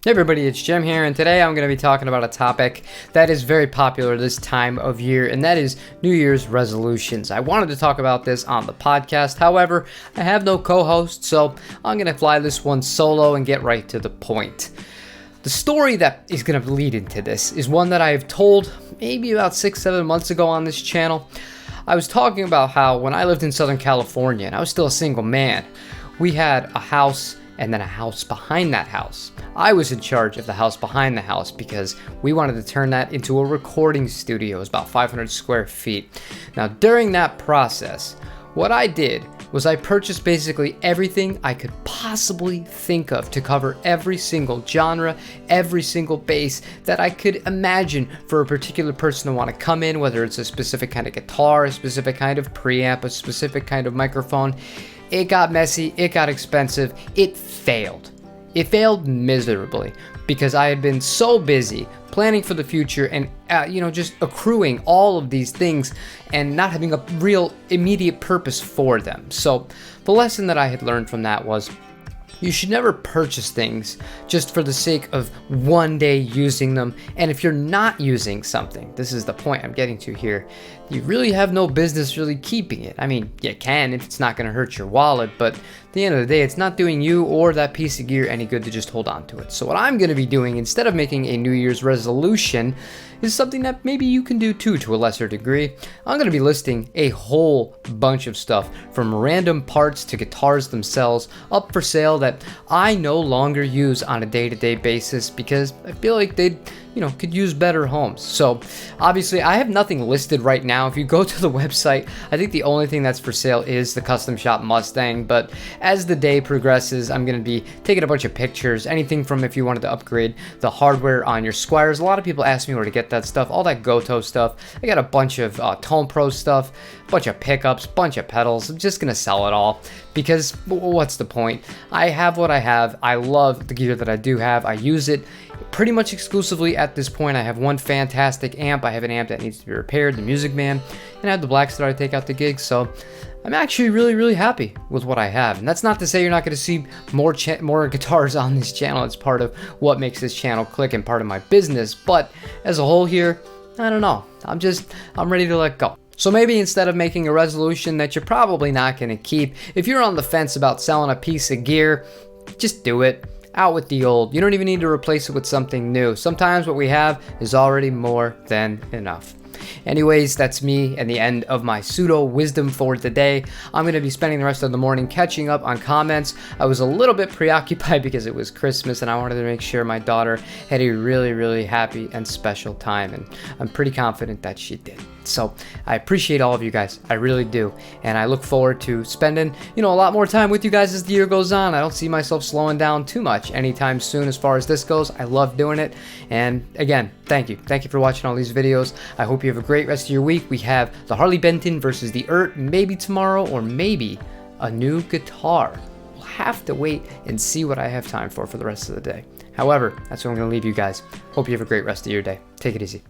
Hey everybody, it's Jim here, and today I'm going to be talking about a topic that is very popular this time of year, and that is New Year's resolutions. I wanted to talk about this on the podcast, however, I have no co-host, so I'm going to fly this one solo and get right to the point. The story that is going to lead into this is one that I've told maybe about 6-7 months ago on this channel. I was talking about how when I lived in Southern California and I was still a single man, we had a house and then a house behind that house. I was in charge of the house behind the house because we wanted to turn that into a recording studio. It was about 500 square feet. Now, during that process, what I did was I purchased basically everything I could possibly think of to cover every single genre, every single base that I could imagine for a particular person to want to come in, whether it's a specific kind of guitar, a specific kind of preamp, a specific kind of microphone. It got messy, it got expensive, it failed. It failed miserably because I had been so busy planning for the future and just accruing all of these things and not having a real immediate purpose for them. So the lesson that I had learned from that was you should never purchase things just for the sake of one day using them. And if you're not using something, this is the point I'm getting to here, you really have no business really keeping it. I mean, you can if it's not going to hurt your wallet, but at the end of the day, it's not doing you or that piece of gear any good to just hold on to it. So what I'm going to be doing instead of making a New Year's resolution is something that maybe you can do too to a lesser degree. I'm going to be listing a whole bunch of stuff from random parts to guitars themselves up for sale that I no longer use on a day-to-day basis because I feel like they'd could use better homes. So obviously I have nothing listed right now. If you go to the website, I think the only thing that's for sale is the custom shop Mustang, but as the day progresses, I'm going to be taking a bunch of pictures, anything from if you wanted to upgrade the hardware on your Squires. A lot of people ask me where to get that stuff, all that Goto stuff. I got a bunch of Tone Pro stuff, a bunch of pickups, bunch of pedals. I'm just going to sell it all because what's the point? I have what I have. I love the gear that I do have. I use it pretty much exclusively at this point. I have one fantastic amp. I have an amp that needs to be repaired, the Music Man, and I have the Black Star I take out the gigs. So I'm actually really happy with what I have. And that's not to say you're not going to see more guitars on this channel. It's part of what makes this channel click and part of my business. But as a whole here, I don't know. I'm ready to let go. So maybe instead of making a resolution that you're probably not going to keep, if you're on the fence about selling a piece of gear, just do it. Out with the old. You don't even need to replace it with something new. Sometimes what we have is already more than enough. Anyways, that's me and the end of my pseudo wisdom for the day. I'm going to be spending the rest of the morning catching up on comments. I was a little bit preoccupied because it was Christmas and I wanted to make sure my daughter had a really happy and special time, and I'm pretty confident that she did. So I appreciate all of you guys. I really do. And I look forward to spending, a lot more time with you guys as the year goes on. I don't see myself slowing down too much anytime soon as far as this goes. I love doing it. And again, thank you. Thank you for watching all these videos. I hope you have a great rest of your week. We have the Harley Benton versus the maybe tomorrow, or maybe a new guitar. We'll have to wait and see what I have time for the rest of the day. However, that's what I'm going to leave you guys. Hope you have a great rest of your day. Take it easy.